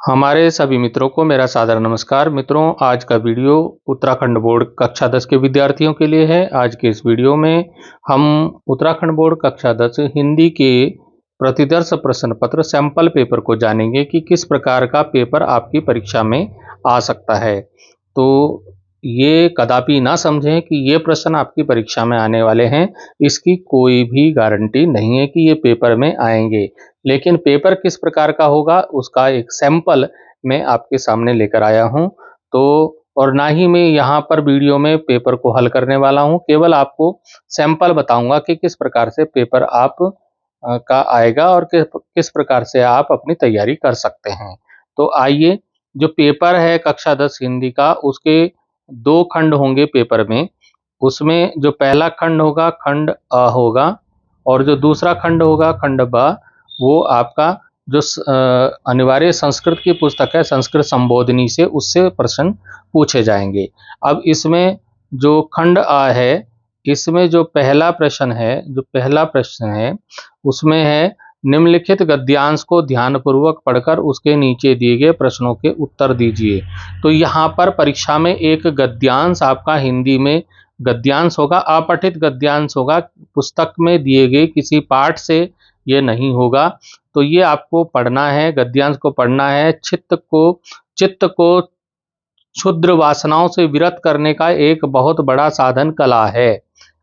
हमारे सभी मित्रों को मेरा सादर नमस्कार। मित्रों, आज का वीडियो उत्तराखंड बोर्ड कक्षा 10 के विद्यार्थियों के लिए है। आज के इस वीडियो में हम उत्तराखंड बोर्ड कक्षा 10 हिंदी के प्रतिदर्श प्रश्न पत्र सैंपल पेपर को जानेंगे कि किस प्रकार का पेपर आपकी परीक्षा में आ सकता है। तो ये कदापि ना समझें कि ये प्रश्न आपकी परीक्षा में आने वाले हैं। इसकी कोई भी गारंटी नहीं है कि ये पेपर में आएंगे, लेकिन पेपर किस प्रकार का होगा उसका एक सैंपल मैं आपके सामने लेकर आया हूं। तो और ना ही मैं यहाँ पर वीडियो में पेपर को हल करने वाला हूं, केवल आपको सैंपल बताऊंगा कि किस प्रकार से पेपर आप का आएगा और किस प्रकार से आप अपनी तैयारी कर सकते हैं। तो आइए, जो पेपर है कक्षा 10 हिंदी का, उसके दो खंड होंगे पेपर में। उसमें जो पहला खंड होगा खंड अ होगा, और जो दूसरा खंड होगा खंड ब, वो आपका जो अनिवार्य संस्कृत की पुस्तक है संस्कृत संबोधिनी से, उससे प्रश्न पूछे जाएंगे। अब इसमें जो खंड अ है, इसमें जो पहला प्रश्न है उसमें है, निम्नलिखित गद्यांश को ध्यानपूर्वक पढ़कर उसके नीचे दिए गए प्रश्नों के उत्तर दीजिए। तो यहाँ पर परीक्षा में एक गद्यांश आपका हिंदी में गद्यांश होगा, अपठित गद्यांश होगा, पुस्तक में दिए गए किसी पाठ से ये नहीं होगा। तो ये आपको पढ़ना है, गद्यांश को पढ़ना है। चित्त को क्षुद्र वासनाओं से विरत करने का एक बहुत बड़ा साधन कला है।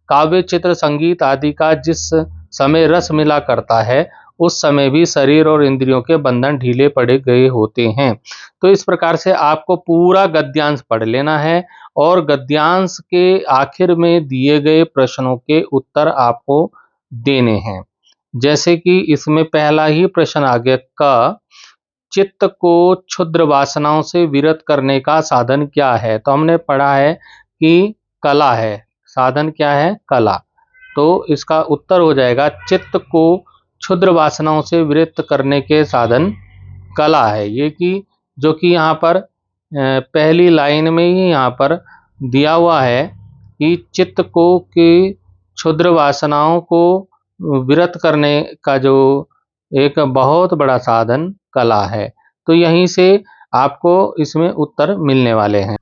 काव्य, चित्र, संगीत आदि का जिस समय रस मिला करता है, उस समय भी शरीर और इंद्रियों के बंधन ढीले पड़े गए होते हैं। तो इस प्रकार से आपको पूरा गद्यांश पढ़ लेना है और गद्यांश के आखिर में दिए गए प्रश्नों के उत्तर आपको देने हैं। जैसे कि इसमें पहला ही प्रश्न आ गया, क चित्त को क्षुद्र वासनाओं से विरत करने का साधन क्या है। तो हमने पढ़ा है कि कला है, साधन क्या है, कला। तो इसका उत्तर हो जाएगा, चित्त को क्षुद्र वासनाओं से विरत करने के साधन कला है। ये कि जो कि यहाँ पर पहली लाइन में ही यहाँ पर दिया हुआ है कि चित्त को की क्षुद्र वासनाओं को विरत करने का जो एक बहुत बड़ा साधन कला है। तो यहीं से आपको इसमें उत्तर मिलने वाले हैं।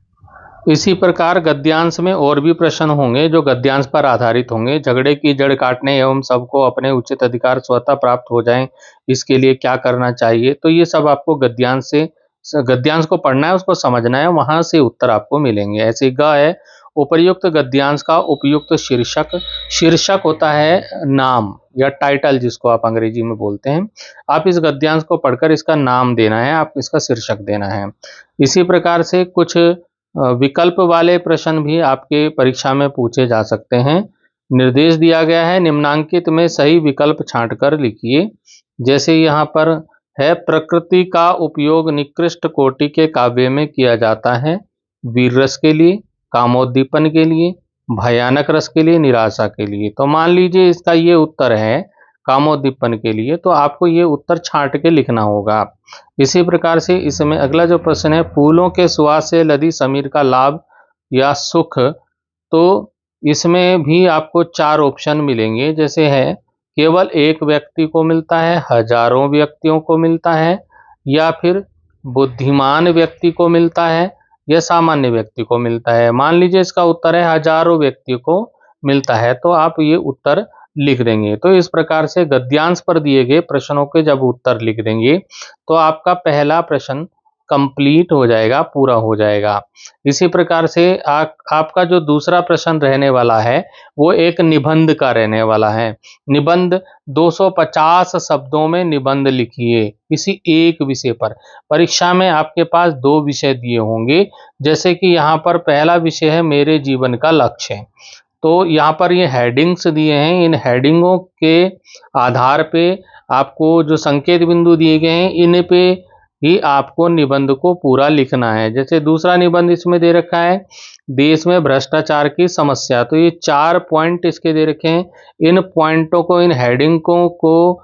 इसी प्रकार गद्यांश में और भी प्रश्न होंगे जो गद्यांश पर आधारित होंगे। झगड़े की जड़ काटने एवं सबको अपने उचित अधिकार स्वतः प्राप्त हो जाएं, इसके लिए क्या करना चाहिए। तो ये सब आपको गद्यांश को पढ़ना है, उसको समझना है, वहां से उत्तर आपको मिलेंगे। ऐसे ग है, उपर्युक्त गद्यांश का उपयुक्त शीर्षक होता है नाम या टाइटल, जिसको आप अंग्रेजी में बोलते हैं। आप इस गद्यांश को पढ़कर इसका नाम देना है, आप इसका शीर्षक देना है। इसी प्रकार से कुछ विकल्प वाले प्रश्न भी आपके परीक्षा में पूछे जा सकते हैं। निर्देश दिया गया है, निम्नांकित में सही विकल्प छांटकर लिखिए। जैसे यहाँ पर है, प्रकृति का उपयोग निकृष्ट कोटि के काव्य में किया जाता है, वीर रस के लिए, कामोद्दीपन के लिए, भयानक रस के लिए, निराशा के लिए। तो मान लीजिए इसका ये उत्तर है कामोद्दीपन के लिए, तो आपको ये उत्तर छांट के लिखना होगा। इसी प्रकार से इसमें अगला जो प्रश्न है, फूलों के सुवास से लदी समीर का लाभ या सुख। तो इसमें भी आपको 4 ऑप्शन मिलेंगे। जैसे है, केवल एक व्यक्ति को मिलता है, हजारों व्यक्तियों को मिलता है, या फिर बुद्धिमान व्यक्ति को मिलता है, या सामान्य व्यक्ति को मिलता है। मान लीजिए इसका उत्तर है हजारों व्यक्ति को मिलता है, तो आप ये उत्तर लिख देंगे। तो इस प्रकार से गद्यांश पर दिए गए प्रश्नों के जब उत्तर लिख देंगे तो आपका पहला प्रश्न कंप्लीट हो जाएगा, पूरा हो जाएगा। इसी प्रकार से आपका जो दूसरा प्रश्न रहने वाला है वो एक निबंध का रहने वाला है। निबंध 250 शब्दों में निबंध लिखिए किसी एक विषय पर। परीक्षा में आपके पास 2 विषय दिए होंगे। जैसे कि यहाँ पर पहला विषय है मेरे जीवन का लक्ष्य। तो यहाँ पर ये हेडिंग्स दिए हैं, इन हेडिंगों के आधार पे आपको जो संकेत बिंदु दिए गए हैं, इन पे ही आपको निबंध को पूरा लिखना है। जैसे दूसरा निबंध इसमें दे रखा है, देश में भ्रष्टाचार की समस्या। तो ये 4 पॉइंट इसके दे रखे हैं। इन पॉइंटों को, इन हेडिंगों को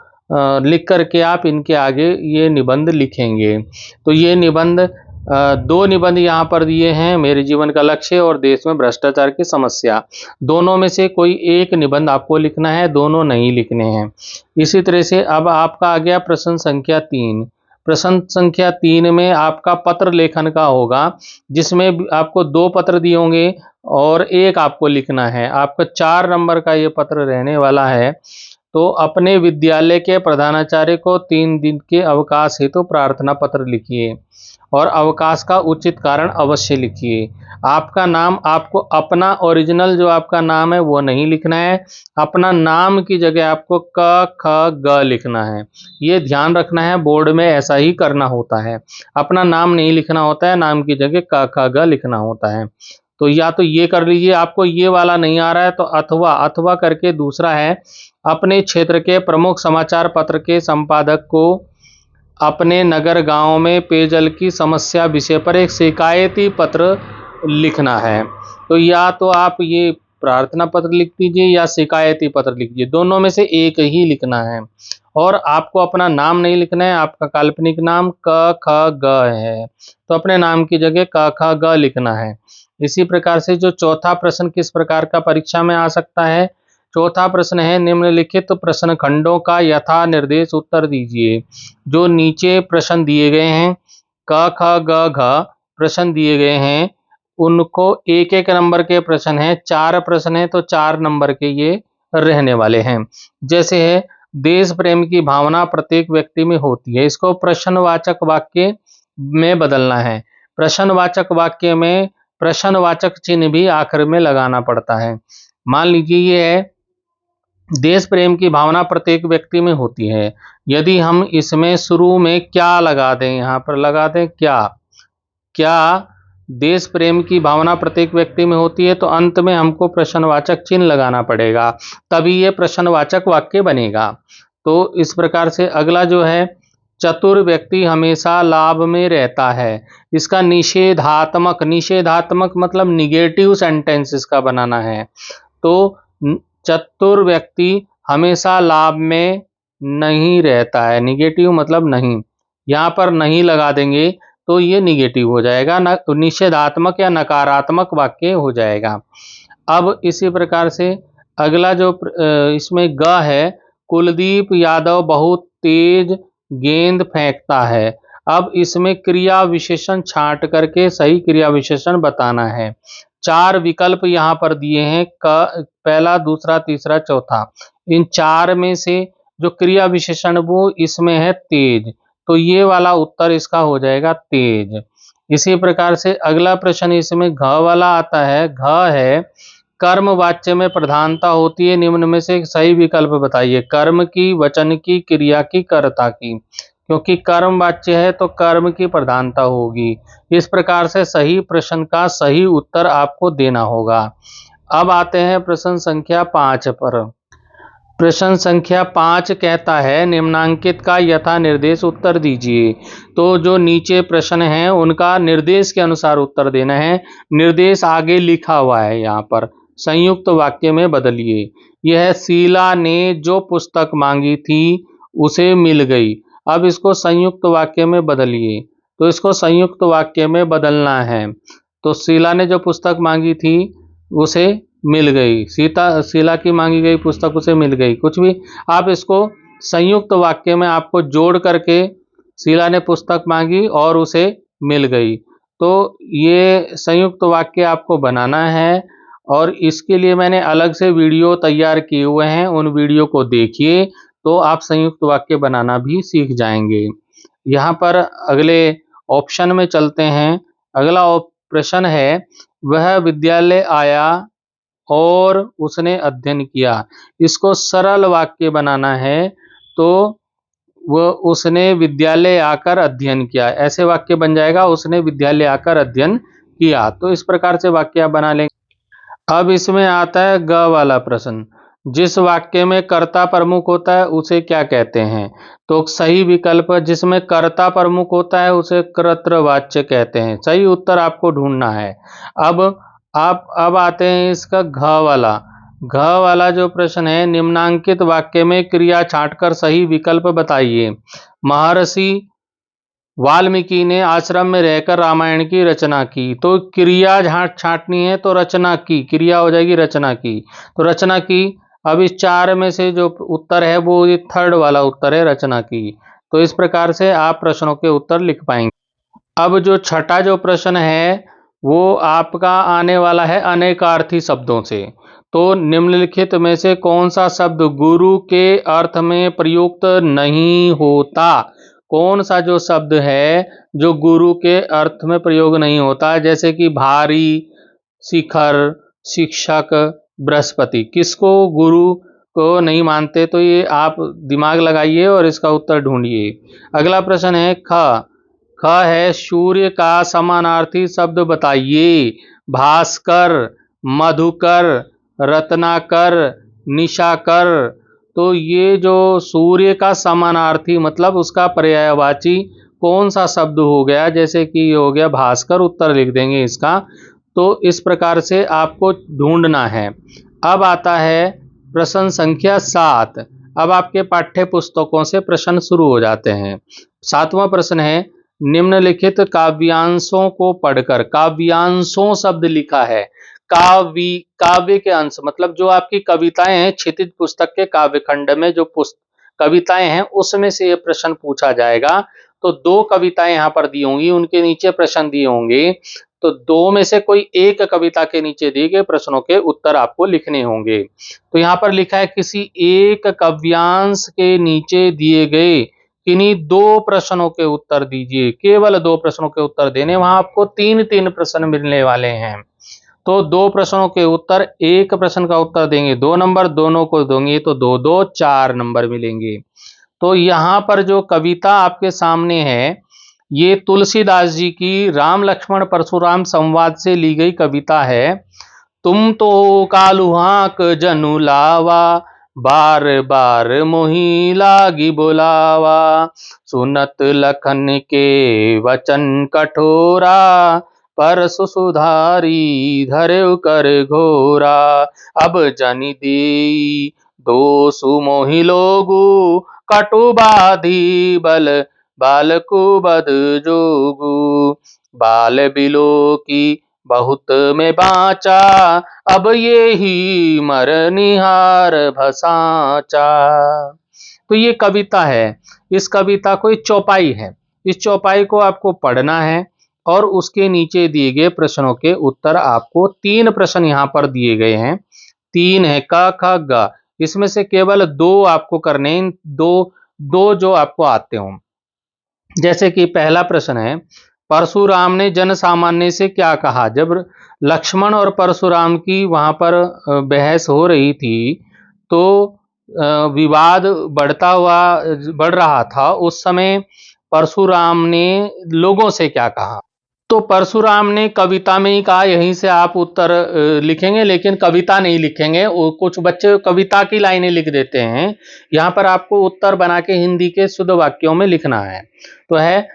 लिख करके आप इनके आगे ये निबंध लिखेंगे। तो ये निबंध 2 निबंध यहाँ पर दिए हैं, मेरे जीवन का लक्ष्य और देश में भ्रष्टाचार की समस्या। दोनों में से कोई एक निबंध आपको लिखना है, दोनों नहीं लिखने हैं। इसी तरह से अब आपका आ गया प्रश्न संख्या 3। प्रश्न संख्या 3 में आपका पत्र लेखन का होगा, जिसमें आपको 2 पत्र दिए होंगे और एक आपको लिखना है। आपका 4 नंबर का ये पत्र रहने वाला है। तो अपने विद्यालय के प्रधानाचार्य को 3 दिन के अवकाश हेतु प्रार्थना पत्र लिखिए और अवकाश का उचित कारण अवश्य लिखिए। आपका नाम आपको अपना ओरिजिनल जो आपका नाम है वो नहीं लिखना है। अपना नाम की जगह आपको क ख ग लिखना है। ये ध्यान रखना है, बोर्ड में ऐसा ही करना होता है। अपना नाम नहीं लिखना होता है, नाम की जगह क ख ग लिखना होता है। तो या तो ये कर लीजिए, आपको ये वाला नहीं आ रहा है तो अथवा करके दूसरा है, अपने क्षेत्र के प्रमुख समाचार पत्र के संपादक को अपने नगर गांव में पेयजल की समस्या विषय पर एक शिकायती पत्र लिखना है। तो या तो आप ये प्रार्थना पत्र लिख दीजिए या शिकायती पत्र लिख दीजिए, दोनों में से एक ही लिखना है। और आपको अपना नाम नहीं लिखना है, आपका काल्पनिक नाम क ख ग है, तो अपने नाम की जगह क ख ग लिखना है। इसी प्रकार से जो चौथा प्रश्न किस प्रकार का परीक्षा में आ सकता है, चौथा प्रश्न है, निम्नलिखित प्रश्न खंडों का यथा निर्देश उत्तर दीजिए। जो नीचे प्रश्न दिए गए हैं, क ख ग घ प्रश्न दिए गए हैं, उनको एक एक नंबर के प्रश्न हैं। 4 प्रश्न हैं तो 4 नंबर के ये रहने वाले हैं। जैसे है, देश प्रेम की भावना प्रत्येक व्यक्ति में होती है, इसको प्रश्नवाचक वाक्य में बदलना है। प्रश्नवाचक वाक्य में प्रश्नवाचक चिन्ह भी आखिर में लगाना पड़ता है। मान लीजिए ये है, देश प्रेम की भावना प्रत्येक व्यक्ति में होती है। यदि हम इसमें शुरू में क्या लगा दें, यहाँ पर लगा दें क्या देश प्रेम की भावना प्रत्येक व्यक्ति में होती है, तो अंत में हमको प्रश्नवाचक चिन्ह लगाना पड़ेगा, तभी ये प्रश्नवाचक वाक्य बनेगा। तो इस प्रकार से अगला जो है, चतुर व्यक्ति हमेशा लाभ में रहता है, इसका निषेधात्मक मतलब निगेटिव सेंटेंस इसका बनाना है। तो चतुर व्यक्ति हमेशा लाभ में नहीं रहता है, निगेटिव मतलब नहीं, यहाँ पर नहीं लगा देंगे तो ये निगेटिव हो जाएगा, निषेधात्मक या नकारात्मक वाक्य हो जाएगा। अब इसी प्रकार से अगला जो इसमें ग है, कुलदीप यादव बहुत तेज गेंद फेंकता है। अब इसमें क्रिया विशेषण छांट करके सही क्रिया विशेषण बताना है। 4 विकल्प यहाँ पर दिए हैं, पहला, दूसरा, तीसरा, चौथा। इन 4 में से जो क्रिया विशेषण वो इसमें है तेज, तो ये वाला उत्तर इसका हो जाएगा तेज। इसी प्रकार से अगला प्रश्न इसमें घ वाला आता है। घ है, कर्म वाच्य में प्रधानता होती है, निम्न में से एक सही विकल्प बताइए। कर्म की, वचन की, क्रिया की, कर्ता की। क्योंकि कर्म वाच्य है तो कर्म की प्रधानता होगी। इस प्रकार से सही प्रश्न का सही उत्तर आपको देना होगा। अब आते हैं प्रश्न संख्या 5 पर। प्रश्न संख्या 5 कहता है, निम्नांकित का यथा निर्देश उत्तर दीजिए। तो जो नीचे प्रश्न हैं उनका निर्देश के अनुसार उत्तर देना है। निर्देश आगे लिखा हुआ है, यहाँ पर संयुक्त वाक्य में बदलिए। यह शीला ने जो पुस्तक मांगी थी उसे मिल गई। अब इसको संयुक्त वाक्य में बदलिए, तो इसको संयुक्त वाक्य में बदलना है। तो शीला ने जो पुस्तक मांगी थी उसे मिल गई, शीला की मांगी गई पुस्तक उसे मिल गई, कुछ भी आप इसको संयुक्त वाक्य में आपको जोड़ करके, शीला ने पुस्तक मांगी और उसे मिल गई, तो ये संयुक्त वाक्य आपको बनाना है। और इसके लिए मैंने अलग से वीडियो तैयार किए हुए हैं, उन वीडियो को देखिए तो आप संयुक्त वाक्य बनाना भी सीख जाएंगे। यहाँ पर अगले ऑप्शन में चलते हैं। अगला प्रश्न है, वह विद्यालय आया और उसने अध्ययन किया। इसको सरल वाक्य बनाना है, तो वह उसने विद्यालय आकर अध्ययन किया, ऐसे वाक्य बन जाएगा, उसने विद्यालय आकर अध्ययन किया। तो इस प्रकार से वाक्य आप बना लेंगे। अब इसमें आता है ग वाला प्रश्न, जिस वाक्य में कर्ता प्रमुख होता है उसे क्या कहते हैं। तो सही विकल्प, जिसमें कर्ता प्रमुख होता है उसे कर्तृवाच्य कहते हैं। सही उत्तर आपको ढूंढना है। अब आते हैं इसका घ वाला जो प्रश्न है, निम्नांकित वाक्य में क्रिया छांटकर सही विकल्प बताइए। महर्षि वाल्मीकि ने आश्रम में रहकर रामायण की रचना की। तो क्रिया छांटनी है तो रचना की, क्रिया हो जाएगी रचना की, तो रचना की। अब इस 4 में से जो उत्तर है वो ये थर्ड वाला उत्तर है, रचना की। तो इस प्रकार से आप प्रश्नों के उत्तर लिख पाएंगे। अब जो छठा जो प्रश्न है वो आपका आने वाला है अनेकार्थी शब्दों से। तो निम्नलिखित में से कौन सा शब्द गुरु के अर्थ में प्रयुक्त नहीं होता? कौन सा जो शब्द है जो गुरु के अर्थ में प्रयोग नहीं होता? जैसे कि भारी, शिखर, शिक्षक, बृहस्पति। किसको गुरु को नहीं मानते? तो ये आप दिमाग लगाइए और इसका उत्तर ढूंढिए। अगला प्रश्न है ख। ख है सूर्य का समानार्थी शब्द बताइए। भास्कर, मधुकर, रत्नाकर, निशाकर। तो ये जो सूर्य का समानार्थी मतलब उसका पर्यायवाची कौन सा शब्द हो गया? जैसे कि ये हो गया भास्कर, उत्तर लिख देंगे इसका। तो इस प्रकार से आपको ढूंढना है। अब आता है प्रश्न संख्या 7। अब आपके पाठ्य पुस्तकों से प्रश्न शुरू हो जाते हैं। 7वां प्रश्न है निम्नलिखित काव्यांशों को पढ़कर। काव्यांशों शब्द लिखा है। काव्य के अंश मतलब जो आपकी कविताएं हैं, क्षितिज पुस्तक के काव्य खंड में जो कविताएं हैं उसमें से ये प्रश्न पूछा जाएगा। तो 2 कविताएं यहाँ पर दी होंगी, उनके नीचे प्रश्न दिए होंगे। तो 2 में से कोई एक कविता के नीचे दिए गए प्रश्नों के उत्तर आपको लिखने होंगे। तो यहाँ पर लिखा है किसी एक काव्यांश के नीचे दिए गए किन्हीं 2 प्रश्नों के उत्तर दीजिए। केवल 2 प्रश्नों के उत्तर देने, वहां आपको 3-3 प्रश्न मिलने वाले हैं। तो 2 प्रश्नों के उत्तर, एक प्रश्न का उत्तर देंगे 2 नंबर, दोनों को देंगे तो 2-2 4 नंबर मिलेंगे। तो यहाँ पर जो कविता आपके सामने है ये तुलसीदास जी की राम लक्ष्मण परशुराम संवाद से ली गई कविता है। तुम तो कालुहाक जनु लावा, बार बार मोही लागी बुलावा, सुनत लखन के वचन कठोरा, परसु सुधारी धर्यु कर घोरा, अब जनि देई दोषु मोहि लोगु, कटु बाधी बल बालकु बद जोगु, बाल बिलो की बहुत में बाचा, अब ये ही मर निहार भसाचा। तो ये कविता है। इस कविता को एक चौपाई है। इस चौपाई को आपको पढ़ना है और उसके नीचे दिए गए प्रश्नों के उत्तर आपको 3 प्रश्न यहाँ पर दिए गए हैं। 3 है क ख ग। इसमें से केवल 2 आपको करने, दो जो आपको आते हों। जैसे कि पहला प्रश्न है परशुराम ने जन सामान्य से क्या कहा? जब लक्ष्मण और परशुराम की वहां पर बहस हो रही थी तो विवाद बढ़ रहा था, उस समय परशुराम ने लोगों से क्या कहा? तो परशुराम ने कविता में ही कहा। यहीं से आप उत्तर लिखेंगे, लेकिन कविता नहीं लिखेंगे। कुछ बच्चे कविता की लाइनें लिख देते हैं। यहाँ पर आपको उत्तर बना के हिंदी के शुद्ध वाक्यों में लिखना है। तो है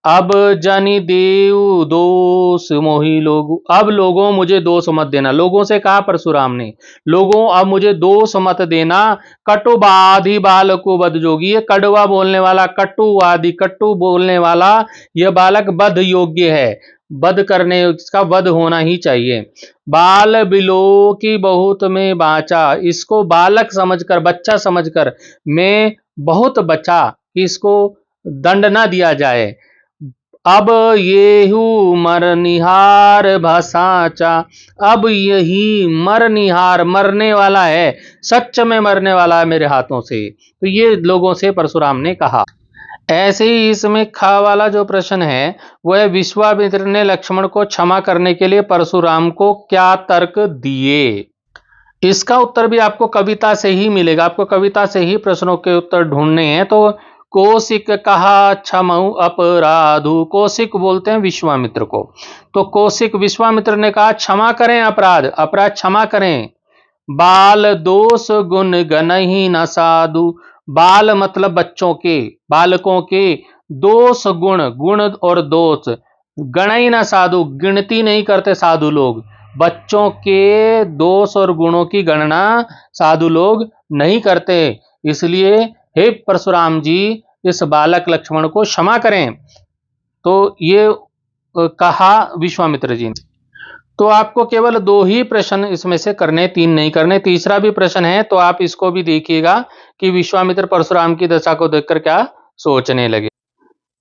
अब जनि देऊ दोष मोहि लोगु। अब लोगों मुझे दोष मत देना। लोगों से कहा परशुराम ने, लोगों अब मुझे दोष मत देना। कटु बाधी बालको बद जोगी। ये कड़वा बोलने वाला, कटुवादी कटु बोलने वाला यह बालक बध योग्य है। वध करने, इसका वध होना ही चाहिए। बाल बिलो की बहुत में बाचा। इसको बालक समझकर, बच्चा समझकर मैं बहुत बचा कि इसको दंड ना दिया जाए। अब येहू मरनिहार भसाचा। अब यही मरनिहार, मरने वाला है, सच में मरने वाला है मेरे हाथों से। तो ये लोगों से परशुराम ने कहा। ऐसे ही इसमें खा वाला जो प्रश्न है वह विश्वामित्र ने लक्ष्मण को क्षमा करने के लिए परशुराम को क्या तर्क दिए? इसका उत्तर भी आपको कविता से ही मिलेगा। आपको कविता से ही प्रश्नों के उत्तर ढूंढने हैं। तो कौशिक कहा क्षमऊ अपराधु। कौशिक बोलते हैं विश्वामित्र को। तो कौशिक विश्वामित्र ने कहा क्षमा करें अपराध, अपराध क्षमा करें। बाल दोष गुण गनहि न साधु। बाल मतलब बच्चों के, बालकों के, दोष गुण, गुण और दोष, गणहि न साधु, गिनती नहीं करते साधु लोग। बच्चों के दोष और गुणों की गणना साधु लोग नहीं करते। इसलिए हे परशुराम जी, इस बालक लक्ष्मण को क्षमा करें। तो ये कहा विश्वामित्र जी ने। तो आपको केवल 2 ही प्रश्न इसमें से करने, 3 नहीं करने। तीसरा भी प्रश्न है तो आप इसको भी देखिएगा कि विश्वामित्र परशुराम की दशा को देखकर क्या सोचने लगे।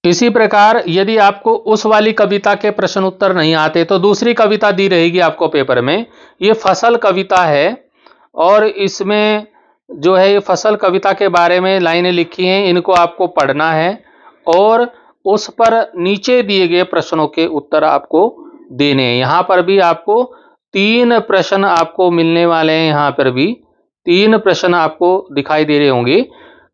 इसी प्रकार यदि आपको उस वाली कविता के प्रश्न उत्तर नहीं आते तो दूसरी कविता दी रहेगी आपको पेपर में। ये फसल कविता है और इसमें जो है ये फसल कविता के बारे में लाइनें लिखी हैं, इनको आपको पढ़ना है और उस पर नीचे दिए गए प्रश्नों के उत्तर आपको देने हैं। यहाँ पर भी आपको 3 प्रश्न आपको मिलने वाले हैं। यहाँ पर भी 3 प्रश्न आपको दिखाई दे रहे होंगे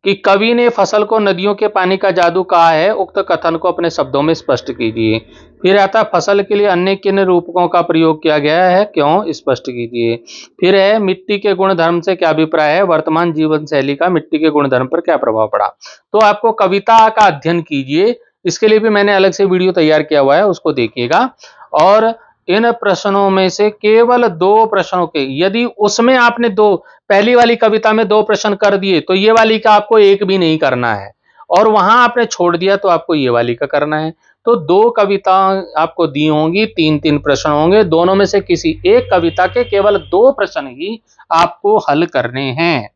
कि कवि ने फसल को नदियों के पानी का जादू कहा है, उक्त कथन को अपने शब्दों में स्पष्ट कीजिए। फिर आता है फसल के लिए अन्य किन रूपकों का प्रयोग किया गया है, क्यों, स्पष्ट कीजिए। फिर है मिट्टी के गुणधर्म से क्या अभिप्राय है, वर्तमान जीवन शैली का मिट्टी के गुणधर्म पर क्या प्रभाव पड़ा। तो आपको कविता का अध्ययन कीजिए, इसके लिए भी मैंने अलग से वीडियो तैयार किया हुआ है, उसको देखिएगा। और इन प्रश्नों में से केवल 2 प्रश्नों के, यदि उसमें आपने पहली वाली कविता में 2 प्रश्न कर दिए तो ये वाली का आपको एक भी नहीं करना है, और वहां आपने छोड़ दिया तो आपको ये वाली का करना है। तो 2 कविता आपको दी होंगी, 3-3 प्रश्न होंगे, दोनों में से किसी एक कविता के केवल 2 प्रश्न ही आपको हल करने हैं।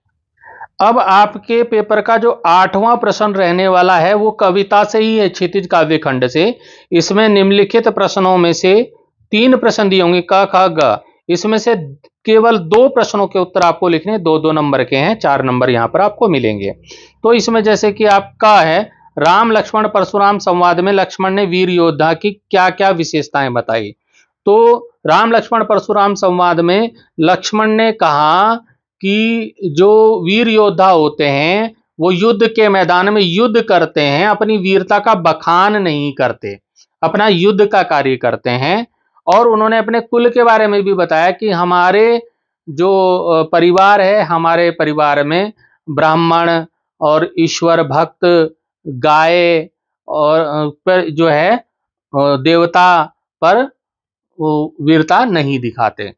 अब आपके पेपर का जो 8वां प्रश्न रहने वाला है वो कविता से ही है, क्षितिज काव्य खंड से। इसमें निम्नलिखित प्रश्नों में से 3 प्रश्न दिए होंगे, क ख ग। इसमें से केवल 2 प्रश्नों के उत्तर आपको लिखने, 2-2 नंबर के हैं, 4 नंबर यहां पर आपको मिलेंगे। तो इसमें जैसे कि आपका है, राम लक्ष्मण परशुराम संवाद में लक्ष्मण ने वीर योद्धा की क्या क्या विशेषताएं बताई। तो राम लक्ष्मण परशुराम संवाद में लक्ष्मण ने कहा कि जो वीर योद्धा होते हैं वो युद्ध के मैदान में युद्ध करते हैं, अपनी वीरता का बखान नहीं करते, अपना युद्ध का कार्य करते हैं। और उन्होंने अपने कुल के बारे में भी बताया कि हमारे जो परिवार है, हमारे परिवार में ब्राह्मण और ईश्वर भक्त, गाय और पर जो है देवता पर वो वीरता नहीं दिखाते।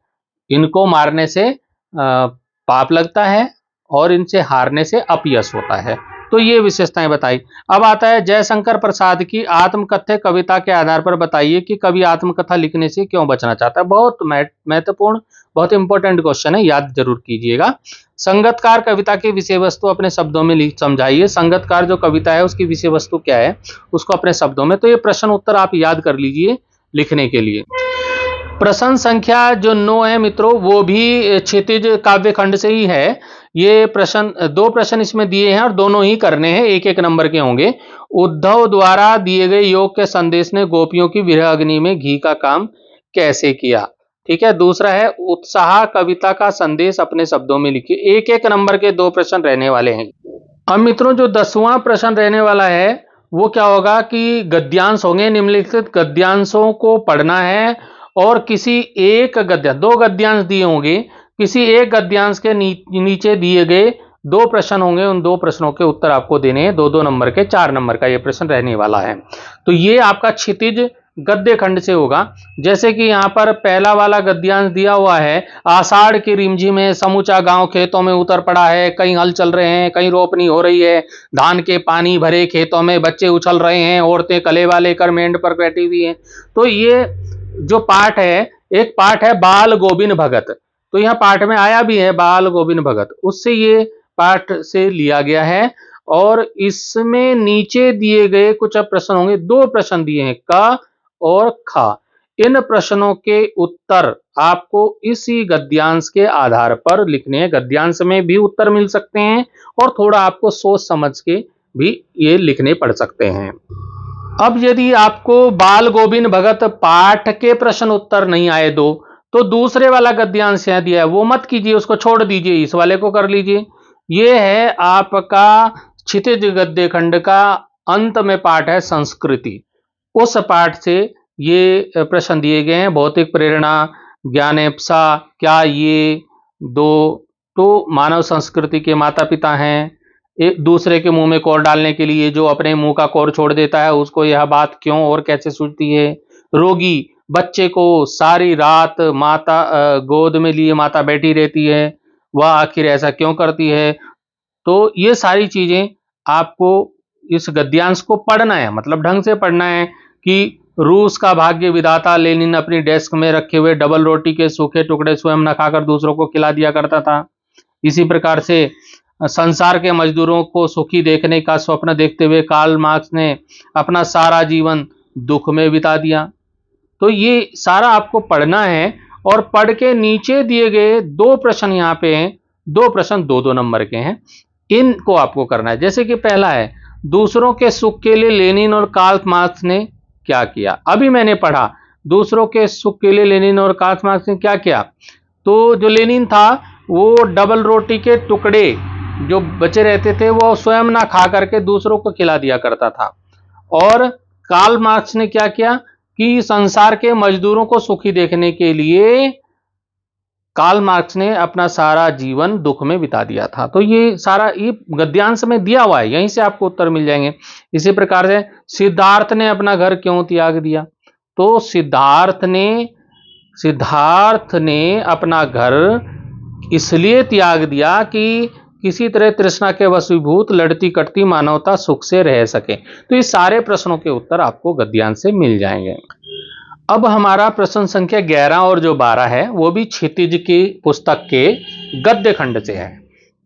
इनको मारने से पाप लगता है और इनसे हारने से अपयश होता है। तो ये विशेषताएं बताई। अब आता है जयशंकर प्रसाद की आत्मकथ्य कविता के आधार पर बताइए कि कवि आत्मकथा लिखने से क्यों बचना चाहता है। बहुत महत्वपूर्ण, बहुत इंपॉर्टेंट क्वेश्चन है, याद जरूर कीजिएगा। संगतकार कविता की विषय वस्तु अपने शब्दों में समझाइए। संगतकार जो कविता है उसकी विषय वस्तु क्या है उसको अपने शब्दों में। तो ये प्रश्न उत्तर आप याद कर लीजिए लिखने के लिए। प्रश्न संख्या जो 9 है मित्रों, वो भी क्षितिज काव्य खंड से ही है। ये प्रश्न 2 प्रश्न इसमें दिए हैं और दोनों ही करने हैं, 1-1 नंबर के होंगे। उद्धव द्वारा दिए गए योग के संदेश ने गोपियों की विरह अग्नि में घी का काम कैसे किया। ठीक है। दूसरा है उत्साह कविता का संदेश अपने शब्दों में लिखिए। 1-1 नंबर के 2 प्रश्न रहने वाले हैं। अब मित्रों जो 10वां प्रश्न रहने वाला है वो क्या होगा कि गद्यांश होंगे। निम्नलिखित गद्यांशों को पढ़ना है और किसी एक गद्य, 2 गद्यांश दिए होंगे, किसी एक गद्यांश के नीचे दिए गए 2 प्रश्न होंगे, उन 2 प्रश्नों के उत्तर आपको देने हैं। 2-2 नंबर के 4 नंबर का ये प्रश्न रहने वाला है। तो ये आपका क्षितिज गद्य खंड से होगा। जैसे कि यहाँ पर पहला वाला गद्यांश दिया हुआ है, आषाढ़ की रिमझिम में समूचा गांव खेतों में उतर पड़ा है, कहीं हल चल रहे हैं, कहीं रोपनी हो रही है, धान के पानी भरे खेतों में बच्चे उछल रहे हैं, औरतें कलेवा लेकर मेंढ पर बैठी हुई हैं। तो ये जो पाठ है, एक पाठ है बाल गोविंद भगत, तो यह पाठ में आया भी है बाल गोविंद भगत, उससे ये पाठ से लिया गया है। और इसमें नीचे दिए गए कुछ प्रश्न होंगे, 2 प्रश्न दिए हैं, क और ख। इन प्रश्नों के उत्तर आपको इसी गद्यांश के आधार पर लिखने हैं। गद्यांश में भी उत्तर मिल सकते हैं और थोड़ा आपको सोच समझ के भी ये लिखने पड़ सकते हैं। अब यदि आपको बाल गोविंद भगत पाठ के प्रश्न उत्तर नहीं आए तो दूसरे वाला गद्यांश यहाँ दिया है वो मत कीजिए, उसको छोड़ दीजिए, इस वाले को कर लीजिए। ये है आपका क्षितिज गद्य खंड का अंत में पाठ है संस्कृति, उस पाठ से ये प्रश्न दिए गए हैं। भौतिक प्रेरणा, ज्ञानेप्सा, क्या ये 2 तो मानव संस्कृति के माता पिता हैं। एक दूसरे के मुंह में कोर डालने के लिए जो अपने मुंह का कोर छोड़ देता है उसको यह बात क्यों और कैसे सूझती है। रोगी बच्चे को सारी रात माता गोद में लिए माता बैठी रहती है, वह आखिर ऐसा क्यों करती है। तो ये सारी चीजें आपको इस गद्यांश को पढ़ना है, मतलब ढंग से पढ़ना है कि रूस का भाग्य विधाता लेनिन अपनी डेस्क में रखे हुए डबल रोटी के सूखे टुकड़े स्वयं न खाकर दूसरों को खिला दिया करता था। इसी प्रकार से संसार के मजदूरों को सुखी देखने का स्वप्न देखते हुए कार्ल मार्क्स ने अपना सारा जीवन दुख में बिता दिया। तो ये सारा आपको पढ़ना है और पढ़ के नीचे दिए गए दो प्रश्न यहाँ पे हैं, दो प्रश्न दो दो नंबर के हैं, इनको आपको करना है। जैसे कि पहला है, दूसरों के सुख के लिए लेनिन और कार्ल मार्क्स ने क्या किया। अभी मैंने पढ़ा दूसरों के सुख के लिए लेनिन और कार्ल मार्क्स ने क्या किया। तो जो लेनिन था वो डबल रोटी के टुकड़े जो बचे रहते थे वो स्वयं ना खा करके दूसरों को खिला दिया करता था। और कार्ल मार्क्स ने क्या किया कि संसार के मजदूरों को सुखी देखने के लिए कार्ल मार्क्स ने अपना सारा जीवन दुख में बिता दिया था। तो ये सारा ये गद्यांश में दिया हुआ है, यहीं से आपको उत्तर मिल जाएंगे। इसी प्रकार से सिद्धार्थ ने अपना घर क्यों त्याग दिया। तो सिद्धार्थ ने अपना घर इसलिए त्याग दिया कि किसी तरह तृष्णा के वशीभूत लड़ती कटती मानवता सुख से रह सके। तो ये सारे प्रश्नों के उत्तर आपको गद्यांश से मिल जाएंगे। अब हमारा प्रश्न संख्या 11 और जो 12 है वो भी क्षितिज की पुस्तक के गद्य खंड से है।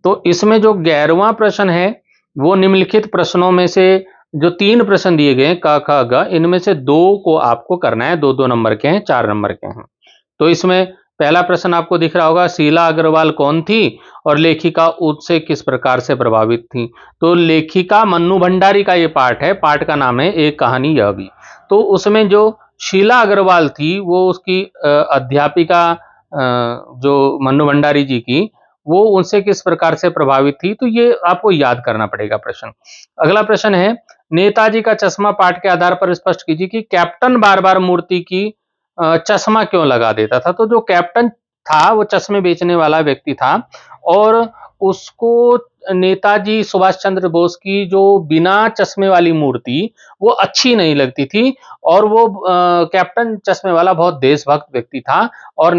तो इसमें जो 11वां प्रश्न है वो निम्नलिखित प्रश्नों में से जो 3 प्रश्न दिए गए क ख ग, इनमें से 2 को आपको करना है, 2 2 नंबर के हैं, 4 नंबर के हैं। तो इसमें पहला प्रश्न आपको दिख रहा होगा, शीला अग्रवाल कौन थी और लेखिका उससे किस प्रकार से प्रभावित थी। तो लेखिका मन्नू भंडारी का ये पाठ है, पाठ का नाम है एक कहानी यह भी। तो उसमें जो शीला अग्रवाल थी वो उसकी अध्यापिका जो मन्नू भंडारी जी की, वो उनसे किस प्रकार से प्रभावित थी। तो ये आपको याद करना पड़ेगा प्रश्न। अगला प्रश्न है, नेताजी का चश्मा पाठ के आधार पर स्पष्ट कीजिए कि कैप्टन बार बार मूर्ति की चश्मा क्यों लगा देता था। तो जो कैप्टन था वो चश्मे बेचने वाला व्यक्ति था और उसको नेताजी सुभाष चंद्र बोस की जो बिना चश्मे वाली मूर्ति वो अच्छी नहीं लगती थी। और वो कैप्टन चश्मे वाला बहुत देशभक्त व्यक्ति था और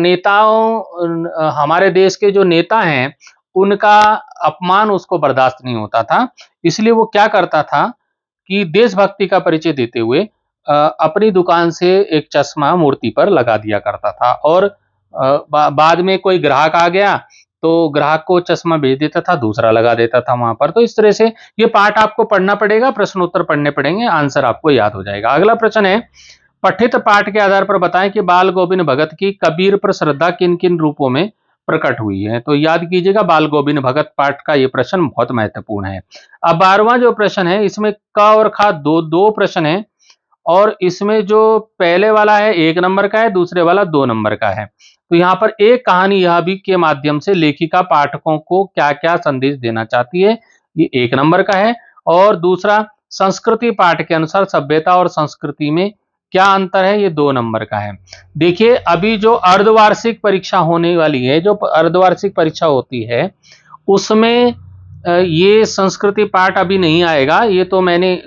हमारे देश के जो नेता हैं उनका अपमान उसको बर्दाश्त नहीं होता था। इसलिए वो क्या करता था कि देशभक्ति का परिचय देते हुए अपनी दुकान से एक चश्मा मूर्ति पर लगा दिया करता था। और बाद में कोई ग्राहक आ गया तो ग्राहक को चश्मा भेज देता था, दूसरा लगा देता था वहां पर। तो इस तरह से ये पाठ आपको पढ़ना पड़ेगा, प्रश्न उत्तर पढ़ने पड़ेंगे, आंसर आपको याद हो जाएगा। अगला प्रश्न है, पठित पाठ के आधार पर बताएं कि बाल गोविंद भगत की कबीर पर श्रद्धा किन किन रूपों में प्रकट हुई है। तो याद कीजिएगा बाल गोविंद भगत पाठ का ये प्रश्न बहुत महत्वपूर्ण है। अब 12वां जो प्रश्न है इसमें क और ख दो प्रश्न है और इसमें जो पहले वाला है 1 नंबर का है, दूसरे वाला 2 नंबर का है। तो यहाँ पर एक कहानी यह भी के माध्यम से लेखिका पाठकों को क्या क्या संदेश देना चाहती है, ये 1 नंबर का है। और दूसरा संस्कृति पाठ के अनुसार सभ्यता और संस्कृति में क्या अंतर है, ये 2 नंबर का है। देखिए अभी जो अर्धवार्षिक परीक्षा होने वाली है, जो अर्धवार्षिक परीक्षा होती है उसमें ये संस्कृति पाठ अभी नहीं आएगा, ये तो मैंने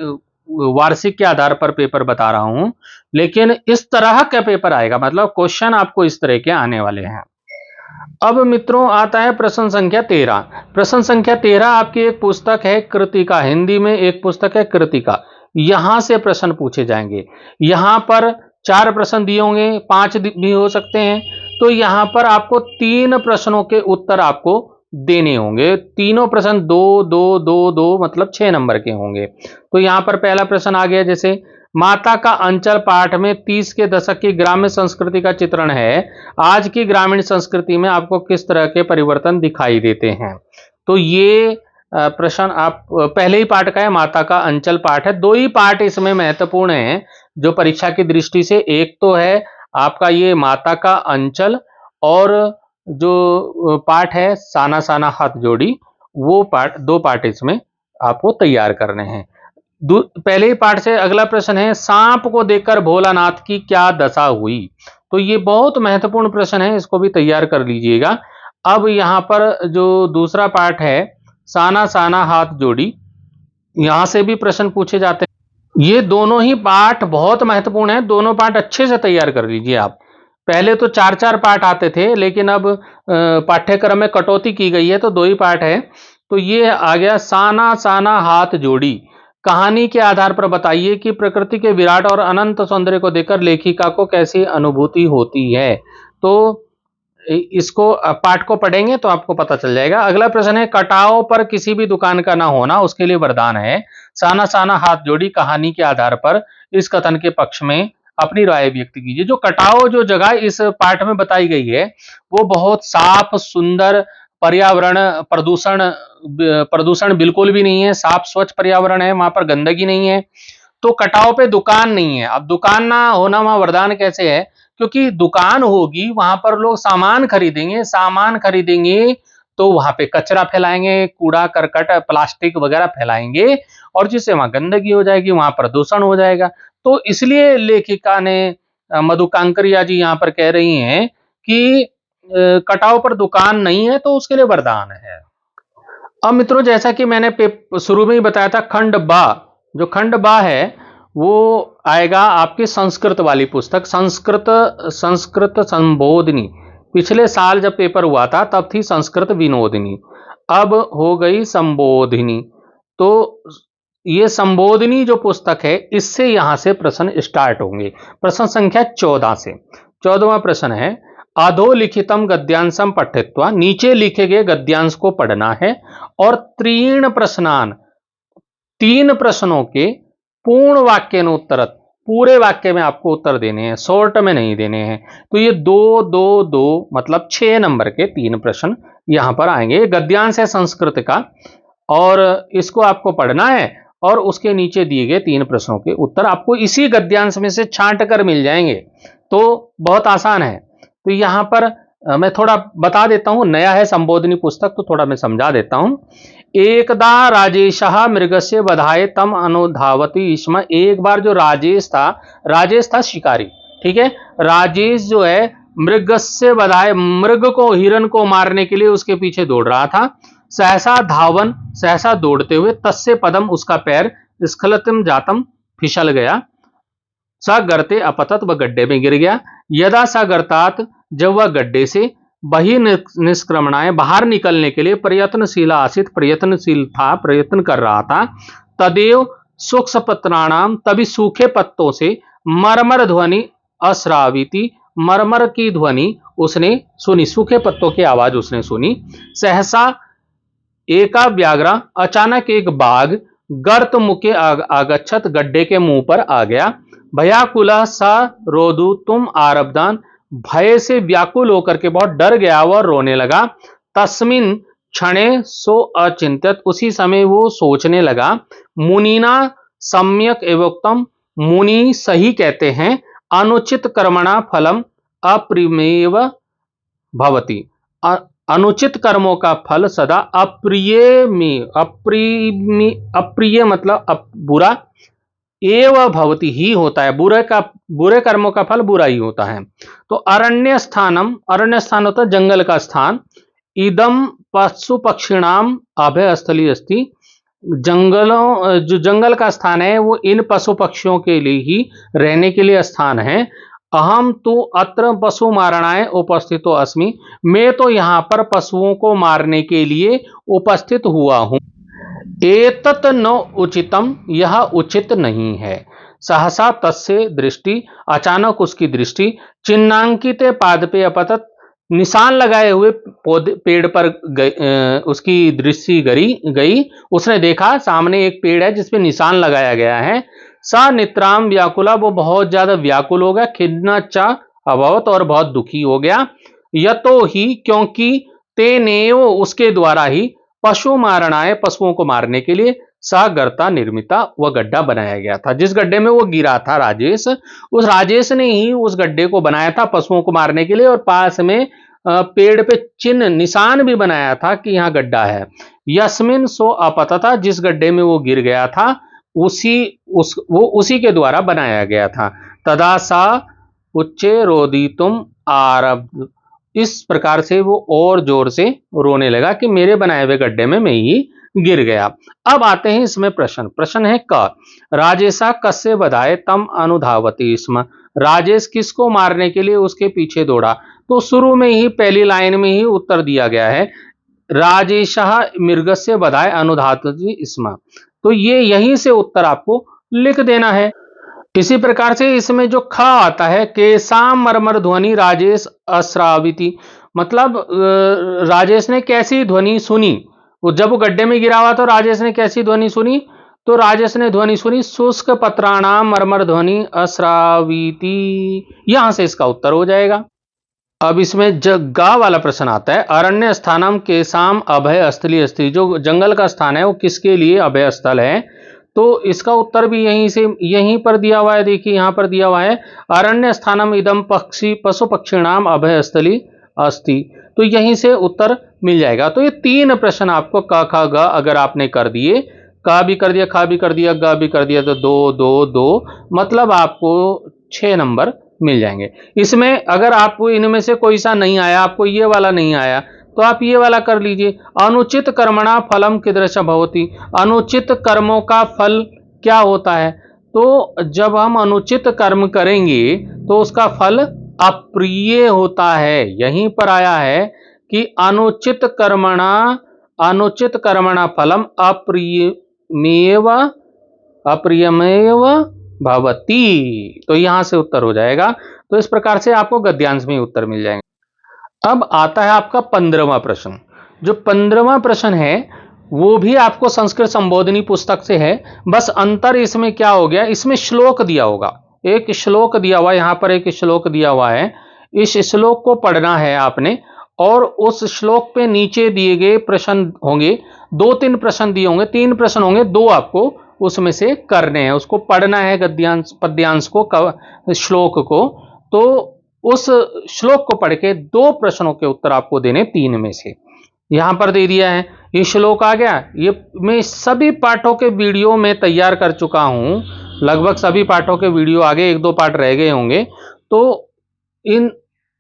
वार्षिक के आधार पर पेपर बता रहा हूं। लेकिन इस तरह का पेपर आएगा, मतलब क्वेश्चन आपको इस तरह के आने वाले हैं। अब मित्रों आता है प्रश्न संख्या 13। प्रश्न संख्या 13 आपकी एक पुस्तक है कृतिका, हिंदी में एक पुस्तक है कृतिका, यहां से प्रश्न पूछे जाएंगे। यहां पर 4 प्रश्न दिए होंगे, 5 भी हो सकते हैं। तो यहां पर आपको 3 प्रश्नों के उत्तर आपको देने होंगे। तीनों प्रश्न 2 2 2 2 मतलब 6 नंबर के होंगे। तो यहां पर पहला प्रश्न आ गया, जैसे माता का अंचल पाठ में 30 के दशक की ग्राम्य संस्कृति का चित्रण है, आज की ग्रामीण संस्कृति में आपको किस तरह के परिवर्तन दिखाई देते हैं। तो ये प्रश्न आप पहले ही पाठ का है, माता का अंचल पाठ है। 2 ही पाठ इसमें महत्वपूर्ण हैं जो परीक्षा की दृष्टि से, एक तो है आपका ये माता का अंचल और जो पाठ है साना साना हाथ जोड़ी, वो पाठ 2 पाठ इसमें आपको तैयार करने हैं। पहले ही पाठ से अगला प्रश्न है, सांप को देखकर भोलानाथ की क्या दशा हुई। तो ये बहुत महत्वपूर्ण प्रश्न है, इसको भी तैयार कर लीजिएगा। अब यहां पर जो दूसरा पाठ है साना साना हाथ जोड़ी, यहां से भी प्रश्न पूछे जाते हैं। ये दोनों ही पाठ बहुत महत्वपूर्ण है, दोनों पाठ अच्छे से तैयार कर लीजिए आप। पहले तो 4-4 पाठ आते थे, लेकिन अब पाठ्यक्रम में कटौती की गई है तो 2 ही पाठ है। तो ये आ गया साना साना हाथ जोड़ी। कहानी के आधार पर बताइए कि प्रकृति के विराट और अनंत सौंदर्य को देखकर लेखिका को कैसी अनुभूति होती है। तो इसको पाठ को पढ़ेंगे तो आपको पता चल जाएगा। अगला प्रश्न है, कटाव पर किसी भी दुकान का ना होना उसके लिए वरदान है। साना साना हाथ जोड़ी कहानी के आधार पर इस कथन के पक्ष में अपनी राय व्यक्त कीजिए। जो कटाव जो जगह इस पाठ में बताई गई है वो बहुत साफ सुंदर, पर्यावरण प्रदूषण बिल्कुल भी नहीं है, साफ स्वच्छ पर्यावरण है, वहां पर गंदगी नहीं है। तो कटाव पे दुकान नहीं है। अब दुकान ना होना वहां वरदान कैसे है? क्योंकि दुकान होगी वहां पर लोग सामान खरीदेंगे, सामान खरीदेंगे तो वहां पे कचरा फैलाएंगे, कूड़ा करकट प्लास्टिक वगैरह फैलाएंगे और जिससे वहां गंदगी हो जाएगी, वहां प्रदूषण हो जाएगा। तो इसलिए लेखिका ने मधु कांकरिया जी यहाँ पर कह रही हैं कि कटाव पर दुकान नहीं है तो उसके लिए वरदान है। अब मित्रों, जैसा कि मैंने शुरू में ही बताया था, खंड बा, जो खंड बा है वो आएगा आपकी संस्कृत वाली पुस्तक, संस्कृत संबोधिनी। पिछले साल जब पेपर हुआ था तब थी संस्कृत विनोदिनी, अब हो गई संबोधिनी। तो ये संबोधिनी जो पुस्तक है इससे यहां से प्रश्न स्टार्ट होंगे। प्रश्न संख्या 14 से 14वां प्रश्न है, अधोलिखितम गद्यांशम पठित्वा, नीचे लिखे गए गद्यांश को पढ़ना है और तीन प्रश्नान, 3 प्रश्नों के पूर्ण वाक्य में उत्तर, पूरे वाक्य में आपको उत्तर देने हैं, शॉर्ट में नहीं देने हैं। तो ये 2 2 2 मतलब 6 नंबर के 3 प्रश्न यहां पर आएंगे। गद्यांश है संस्कृत का और इसको आपको पढ़ना है और उसके नीचे दिए गए 3 प्रश्नों के उत्तर आपको इसी गद्यांश में से छांट कर मिल जाएंगे। तो बहुत आसान है। तो यहां पर मैं थोड़ा बता देता हूं, नया है संबोधिनी पुस्तक तो थोड़ा मैं समझा देता हूं। एकदा राजेशः मृगस्य वधाय तम अनुधावति स्म। एक बार जो राजेश था शिकारी, ठीक है। राजेश जो है मृगस्य वधाय, मृग को, हिरण को मारने के लिए उसके पीछे दौड़ रहा था। सहसा धावन, सहसा दौड़ते हुए, तस्य पदम उसका पैर, स्खलतम जातम फिसल गया, स गर्ते अपतत वह गड्ढे में गिर गया। यदा स गर्तात, जब वह गड्ढे से बही निष्क्रमणाए, बाहर निकलने के लिए प्रयत्नशील आसित, प्रयत्नशील था, प्रयत्न कर रहा था। तदेव सूक्ष्मपत्राणाम, तभी सूखे पत्तों से मरमर ध्वनि अश्राविती, मरमर की ध्वनि उसने सुनी, सूखे पत्तों की आवाज उसने सुनी। सहसा एका व्याघ्रा, अचानक एक बाघ, गर्त मुखे आगच्छत, गड्ढे के मुंह पर आ गया। भयाकुला सा रोदू तुम आरब्धान, भय से व्याकुल होकर के बहुत डर गया वह रोने लगा। तस्मिन क्षणे सो अचिंत्यत, उसी समय वो सोचने लगा। मुनिना सम्यक एवोक्तम, मुनि सही कहते हैं, अनुचित कर्मणा फलम अप्रियमेव भवति, अनुचित कर्मों का फल सदा अप्रिय में, अप्रिय मतलब बुरा, एवं भवति ही होता है, बुरे कर्मों का फल बुरा ही होता है। तो अरण्य स्थानम, अरण्य स्थान होता है जंगल का स्थान। इदम पशु पक्षिणाम अभय स्थली अस्ति, जंगलों, जो जंगल का स्थान है वो इन पशु पक्षियों के लिए ही रहने के लिए स्थान है। अहम तो अत्र पशु मारणाय उपस्थितो अस्मि, मैं तो यहाँ पर पशुओं को मारने के लिए उपस्थित हुआ हूँ। एतत् न उचितम, यह उचित नहीं है। सहसा तस्य दृष्टि, अचानक उसकी दृष्टि, चिन्हांकित पाद पे अपतत, निशान लगाए हुए पेड़ पर उसकी दृष्टि गई। उसने देखा सामने एक पेड़ है जिसपे निशान लगाया गया है। सा नित्राम व्याकुला, वो बहुत ज्यादा व्याकुल हो गया। खिन्ना चा अभवत, और बहुत दुखी हो गया। यतो ही, क्योंकि तेनेव, उसके द्वारा ही, पशु मारणाए, पशुओं को मारने के लिए, सा गर्ता निर्मिता, वह गड्ढा बनाया गया था। जिस गड्ढे में वो गिरा था राजेश, उस राजेश ने ही उस गड्ढे को बनाया था पशुओं को मारने के लिए, और पास में पेड़ पे चिन्ह, निशान भी बनाया था कि यहाँ गड्ढा है। यस्मिन सो अपतता, जिस गड्ढे में वो गिर गया था उसी के द्वारा बनाया गया था। तदा सा उच्चे रोदितुम आरब्ध, इस प्रकार से वो और जोर से रोने लगा कि मेरे बनाए हुए गड्ढे में मैं ही गिर गया। अब आते हैं इसमें प्रश्न है क, राजेशा कस्य बधाए तम अनुधावती स्म, राजेश किसको मारने के लिए उसके पीछे दौड़ा। तो शुरू में ही पहली लाइन में ही उत्तर दिया गया है, राजेशः मृगस्य बधाए अनुधावती स्म। तो ये यहीं से उत्तर आपको लिख देना है। इसी प्रकार से इसमें जो ख आता है, केसाम मरमर ध्वनि राजेश अश्राविती, मतलब राजेश ने कैसी ध्वनि सुनी, वो जब वो गड्ढे में गिरा हुआ तो राजेश ने कैसी ध्वनि सुनी, तो राजेश ने ध्वनि सुनी शुष्क पत्राणाम मर्मर ध्वनि अश्राविती। यहां से इसका उत्तर हो जाएगा। अब इसमें गा वाला प्रश्न आता है, अरण्य स्थानम केसाम अभय स्थली अस्ति, जो जंगल का स्थान है वो किसके लिए अभय स्थल है, तो इसका उत्तर भी यहीं पर दिया हुआ है। देखिए यहां पर दिया हुआ है, अरण्य स्थानम इदम पक्षी पशु पक्षिणाम अभय स्थली अस्ति, तो यहीं से उत्तर मिल जाएगा। तो ये 3 प्रश्न आपको क ख ग अगर आपने कर दिए, क भी कर दिया, ख भी कर दिया, ग भी कर दिया, तो 2 2 2 मतलब आपको 6 नंबर मिल जाएंगे। इसमें अगर आपको इनमें से कोई सा नहीं आया, आपको ये वाला नहीं आया, तो आप ये वाला कर लीजिए, अनुचित कर्मणा फलम कीदृश भवति, अनुचित कर्मों का फल क्या होता है, तो जब हम अनुचित कर्म करेंगे तो उसका फल अप्रिय होता है। यहीं पर आया है कि अनुचित कर्मणा फलम अप्रियमेव भवती, तो यहां से उत्तर हो जाएगा। तो इस प्रकार से आपको गद्यांश में उत्तर मिल जाएंगे। अब आता है आपका 15वां प्रश्न। जो 15वां प्रश्न है वो भी आपको संस्कृत संबोधिनी पुस्तक से है, बस अंतर इसमें क्या हो गया, इसमें श्लोक दिया होगा, एक श्लोक दिया हुआ है, यहां पर एक श्लोक दिया हुआ है, इस श्लोक को पढ़ना है आपने, और उस श्लोक पे नीचे दिए गए प्रश्न होंगे, 2-3 प्रश्न दिए होंगे, 3 प्रश्न होंगे, 2 आपको उसमें से करने हैं, उसको पढ़ना है गद्यांश पद्यांश को, श्लोक को, तो उस श्लोक को पढ़ के 2 प्रश्नों के उत्तर आपको देने 3 में से। यहां पर दे दिया है, ये श्लोक आ गया, ये मैं सभी पाठों के वीडियो में तैयार कर चुका हूं, लगभग सभी पाठों के वीडियो आगे 1-2 पाठ रह गए होंगे, तो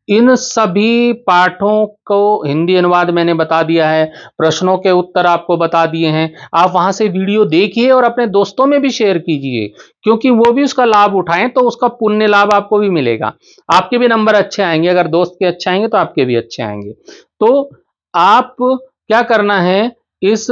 इन सभी पाठों को हिंदी अनुवाद मैंने बता दिया है, प्रश्नों के उत्तर आपको बता दिए हैं। आप वहां से वीडियो देखिए और अपने दोस्तों में भी शेयर कीजिए, क्योंकि वो भी उसका लाभ उठाएं, तो उसका पुण्य लाभ आपको भी मिलेगा, आपके भी नंबर अच्छे आएंगे, अगर दोस्त के अच्छे आएंगे तो आपके भी अच्छे आएंगे। तो आप क्या करना है, इस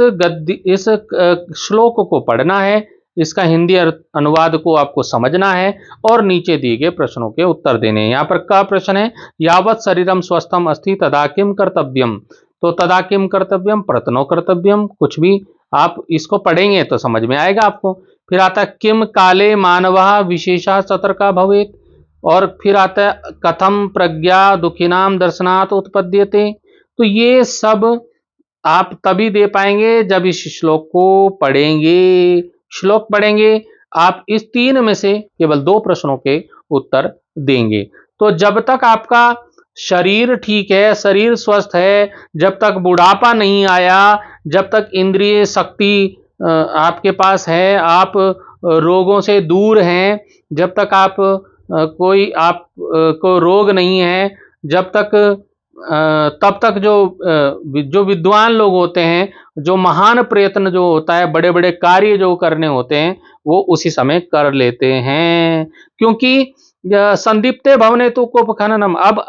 श्लोक को पढ़ना है, इसका हिंदी अनुवाद को आपको समझना है, और नीचे दिए गए प्रश्नों के उत्तर देने हैं। यहां पर का प्रश्न है, यावत शरीरम स्वस्थम अस्ति तदा किम कर्तव्यम, तो तदा किम कर्तव्यम प्रतनो कर्तव्यम, कुछ भी आप इसको पढ़ेंगे तो समझ में आएगा आपको। फिर आता है किम काले मानवः विशेषः सतर्का भवेत्, और फिर आता है कथम प्रज्ञा दुखिनाम दर्शनात् उत्पद्यते, तो ये सब आप तभी दे पाएंगे जब इस श्लोक को पढ़ेंगे। श्लोक पढ़ेंगे, आप इस 3 में से केवल 2 प्रश्नों के उत्तर देंगे। तो जब तक आपका शरीर ठीक है, शरीर स्वस्थ है, जब तक बुढ़ापा नहीं आया, जब तक इंद्रिय शक्ति आपके पास है, आप रोगों से दूर हैं, जब तक आप कोई आप को रोग नहीं है, जब तक तब तक जो विद्वान लोग होते हैं, जो महान प्रयत्न जो होता है, बड़े बड़े कार्य जो करने होते हैं, वो उसी समय कर लेते हैं। क्योंकि संदीप्ते भवने तो कोप खननम, अब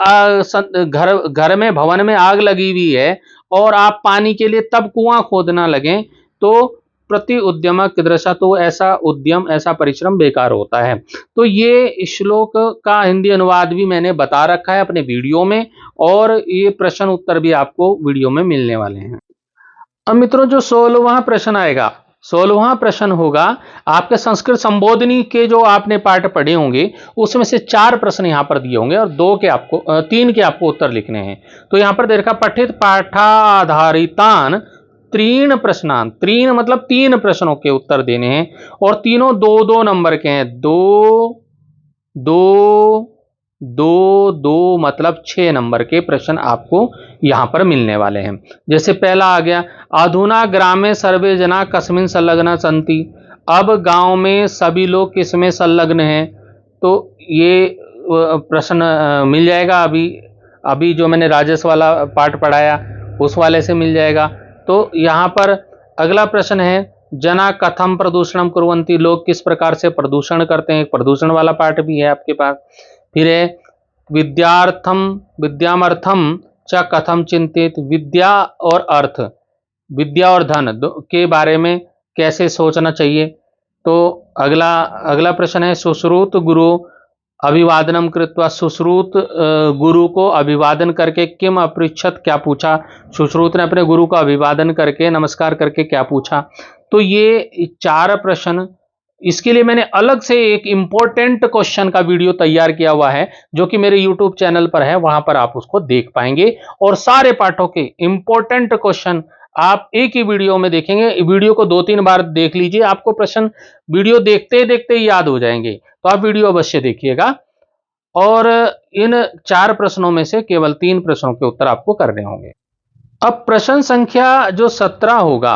घर में भवन में आग लगी हुई है और आप पानी के लिए तब कुआं खोदना लगे, तो प्रति उद्यम कीदृशः, तो ऐसा उद्यम ऐसा परिश्रम बेकार होता है। तो ये श्लोक का हिंदी अनुवाद भी मैंने बता रखा है अपने वीडियो में, और ये प्रश्न उत्तर भी आपको वीडियो में मिलने वाले हैं। अब मित्रों जो 16वां प्रश्न आएगा, 16वां प्रश्न होगा आपके संस्कृत संबोधिनी के, जो आपने पाठ पढ़े होंगे उसमें से 4 प्रश्न यहां पर दिए होंगे और 3 के आपको उत्तर लिखने हैं। तो यहां पर देखा पठित पाठाधारितान 3 प्रश्नान, 3 मतलब 3 प्रश्नों के उत्तर देने हैं, और तीनों 2-2 नंबर के हैं, 2 2 2 2 मतलब 6 नंबर के प्रश्न आपको यहां पर मिलने वाले हैं। जैसे पहला आ गया, अधुना ग्रामे सर्वे जना कस्मिन संलग्ना सन्ति, अब गांव में सभी लोग किसमें संलग्न हैं, तो ये प्रश्न मिल जाएगा। अभी जो मैंने राजस्व वाला पाठ पढ़ाया उस वाले से मिल जाएगा। तो यहां पर अगला प्रश्न है, जना कथम प्रदूषणम कुर्वन्ति, लोग किस प्रकार से प्रदूषण करते हैं, प्रदूषण वाला पाठ भी है आपके पास। फिर है विद्यामर्थम च कथम चिंतित, विद्या और अर्थ, विद्या और धन के बारे में कैसे सोचना चाहिए। तो अगला प्रश्न है, सुश्रुत गुरु अभिवादनम कृत्वा, सुश्रुत गुरु को अभिवादन करके किम अपृच्छत, क्या पूछा, सुश्रुत ने अपने गुरु का अभिवादन करके नमस्कार करके क्या पूछा। तो ये 4 प्रश्न, इसके लिए मैंने अलग से एक इंपॉर्टेंट क्वेश्चन का वीडियो तैयार किया हुआ है जो कि मेरे यूट्यूब चैनल पर है, वहां पर आप उसको देख पाएंगे और सारे पाठों के इंपॉर्टेंट क्वेश्चन आप एक ही वीडियो में देखेंगे। वीडियो को 2-3 बार देख लीजिए, आपको प्रश्न वीडियो देखते देखते याद हो जाएंगे। तो आप वीडियो अवश्य देखिएगा और इन 4 प्रश्नों में से केवल 3 प्रश्नों के उत्तर आपको करने होंगे। अब प्रश्न संख्या जो 17 होगा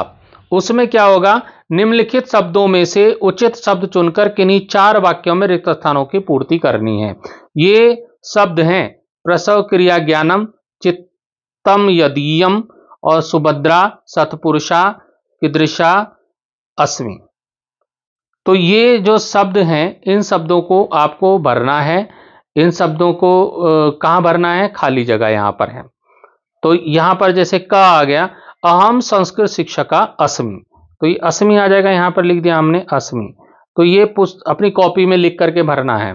उसमें क्या होगा, निम्नलिखित शब्दों में से उचित शब्द चुनकर किन्हीं 4 वाक्यों में रिक्त स्थानों की पूर्ति करनी है। ये शब्द हैं प्रसव क्रिया ज्ञानम, चित्तम यदीयम और सुभद्रा, सतपुरुषा, कीदृशा, अस्मि। तो ये जो शब्द हैं इन शब्दों को आपको भरना है। इन शब्दों को कहाँ भरना है, खाली जगह यहां पर है। तो यहां पर जैसे क आ गया, अहम संस्कृत शिक्षका अस्मि, तो ये अस्मि आ जाएगा, यहां पर लिख दिया हमने अस्मि। तो ये अपनी कॉपी में लिख करके भरना है।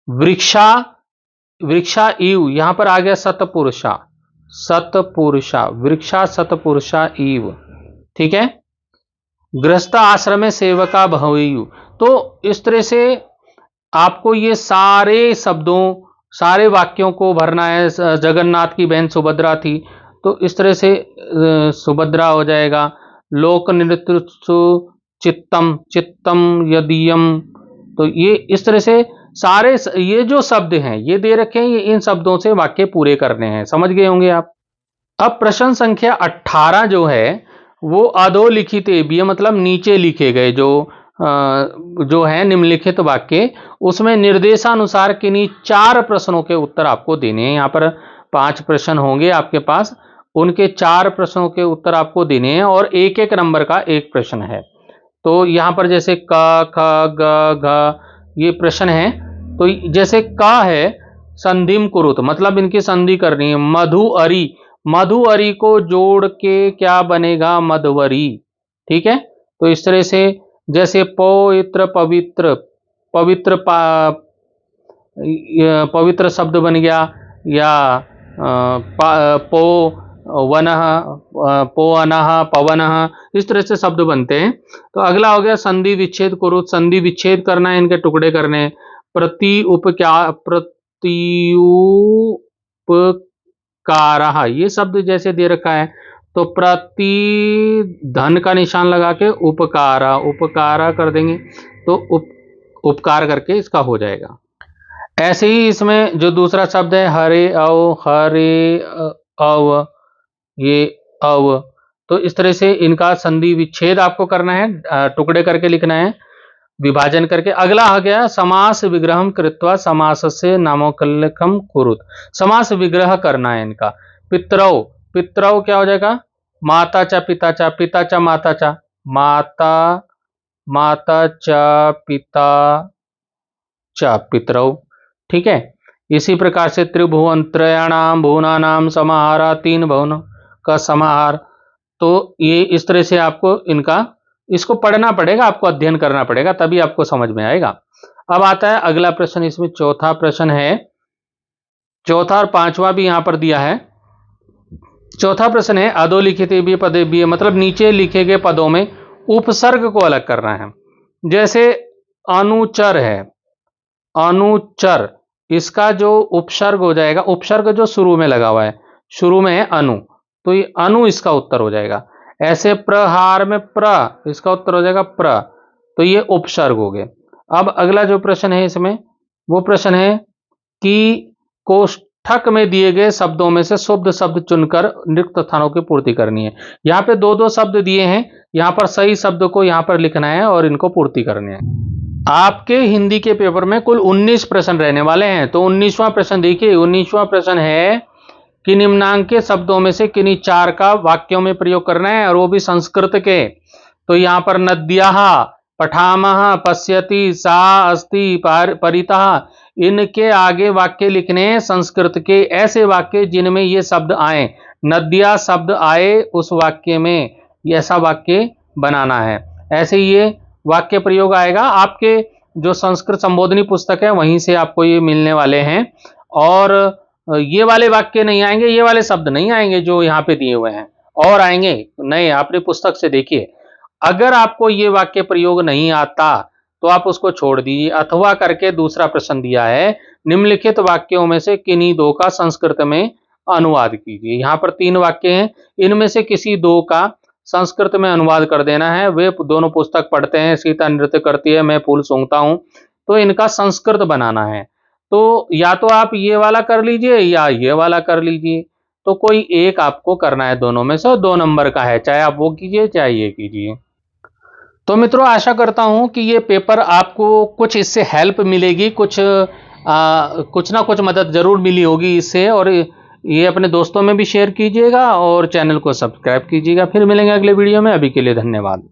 वृक्षा, वृक्षा इव, यहां पर आ गया सतपुरुषा, सतपुरुषा, वृक्षा सतपुरुषा इव, ठीक है। गृहस्थ आश्रम सेवका भवेयु। तो इस तरह से आपको ये सारे शब्दों, सारे वाक्यों को भरना है। जगन्नाथ की बहन सुभद्रा थी, तो इस तरह से सुभद्रा हो जाएगा। लोक नृत्य चित्तम, चित्तम यदीयम, तो ये इस तरह से सारे ये जो शब्द हैं ये दे रखे हैं, ये इन शब्दों से वाक्य पूरे करने हैं। समझ गए होंगे आप। अब प्रश्न संख्या 18 जो है वो अधोलिखित एबीय, मतलब नीचे लिखे गए जो है निम्नलिखित वाक्य, उसमें निर्देशानुसार किन्हीं 4 प्रश्नों के उत्तर आपको देने हैं। यहाँ पर 5 प्रश्न होंगे आपके पास, उनके 4 प्रश्नों के उत्तर आपको देने हैं और एक एक नंबर का एक प्रश्न है। तो यहाँ पर जैसे क, ख, ग, घ ये प्रश्न है। तो जैसे क है संधिम कुरुत, मतलब इनकी संधि करनी है। मधु अरी, मधु अरी को जोड़ के क्या बनेगा, मधवरी, ठीक है। तो इस तरह से जैसे पवित्र, पवित्र, पवित्र पवित्र शब्द बन गया, या पो वनः, पो अनः, पवनः, इस तरह से शब्द बनते हैं। तो अगला हो गया संधि विच्छेद कुरुत, संधि विच्छेद करना है, इनके टुकड़े करने हैं। प्रति उपकारः, ये शब्द जैसे दे रखा है, तो प्रति धन का निशान लगा के उपकारा, उपकारा कर देंगे, तो उपकार करके इसका हो जाएगा। ऐसे ही इसमें जो दूसरा शब्द है हरे अव, हरे अव, ये अव, तो इस तरह से इनका संधि विच्छेद आपको करना है, टुकड़े करके लिखना है, विभाजन करके। अगला आ गया समास विग्रहम कृत्वा समासस्य नामोल्लेखम कुरुत, समास विग्रह करना है इनका। पितरौ, पितरौ क्या हो जाएगा, माता चा पिता चा, पिता चा माता चा, माता, माता चा पिता चा, पितरौ, ठीक है। इसी प्रकार से त्रिभुवन, त्रयाणाम भुवनानाम समाहारा, 3 भुवन का समाहार। तो ये इस तरह से आपको इनका, इसको पढ़ना पड़ेगा, आपको अध्ययन करना पड़ेगा, तभी आपको समझ में आएगा। अब आता है अगला प्रश्न, इसमें चौथा प्रश्न है, चौथा और 5वां भी यहां पर दिया है। चौथा प्रश्न है अधोलिखित भी पदे भी, मतलब नीचे लिखे गए पदों में उपसर्ग को अलग करना है। जैसे अनुचर है, अनुचर, इसका जो उपसर्ग हो जाएगा, उपसर्ग जो शुरू में लगा हुआ है, शुरू में है अनु, तो ये अनु इसका उत्तर हो जाएगा। ऐसे प्रहार में प्र, इसका उत्तर हो जाएगा प्र, तो ये उपसर्ग हो गए। अब अगला जो प्रश्न है इसमें, वो प्रश्न है कि कोष्ठक में दिए गए शब्दों में से शुद्ध शब्द चुनकर रिक्त स्थानों की पूर्ति करनी है। यहाँ पे 2-2 शब्द दिए हैं, यहाँ पर सही शब्द को यहाँ पर लिखना है और इनको पूर्ति करनी है। आपके हिंदी के पेपर में कुल 19 प्रश्न रहने वाले हैं। तो 19वां प्रश्न देखिए, 19वां प्रश्न है कि निम्नांकित शब्दों में से किन्हीं 4 का वाक्यों में प्रयोग करना है, और वो भी संस्कृत के। तो यहां पर नद्याः, पठामः, पश्यति, सा, अस्ति, परितः, इनके आगे वाक्य लिखने हैं संस्कृत के, ऐसे वाक्य जिनमें ये शब्द आए, नदिया शब्द आए उस वाक्य में ऐसा वाक्य बनाना है। ऐसे ये वाक्य प्रयोग आएगा आपके जो संस्कृत संबोधनी पुस्तक है वहीं से आपको ये मिलने वाले हैं। और ये वाले वाक्य नहीं आएंगे, ये वाले शब्द नहीं आएंगे जो यहाँ पे दिए हुए हैं, और आएंगे नए। आपने पुस्तक से देखिए, अगर आपको ये वाक्य प्रयोग नहीं आता तो आप उसको छोड़ दीजिए। अथवा करके दूसरा प्रश्न दिया है, निम्नलिखित वाक्यों में से किन्हीं दो का संस्कृत में अनुवाद कीजिए। यहाँ पर 3 वाक्य हैं, इनमें से किसी 2 का संस्कृत में अनुवाद कर देना है। वे दोनों पुस्तक पढ़ते हैं, सीता नृत्य करती है, मैं फूल सूंघता हूं, तो इनका संस्कृत बनाना है। तो या तो आप ये वाला कर लीजिए या ये वाला कर लीजिए, तो कोई एक आपको करना है, दोनों में से 2 नंबर का है, चाहे आप वो कीजिए चाहे ये कीजिए। तो मित्रों, आशा करता हूं कि ये पेपर आपको कुछ इससे हेल्प मिलेगी, कुछ ना कुछ मदद जरूर मिली होगी इससे। और ये अपने दोस्तों में भी शेयर कीजिएगा और चैनल को सब्सक्राइब कीजिएगा। फिर मिलेंगे अगले वीडियो में, अभी के लिए धन्यवाद।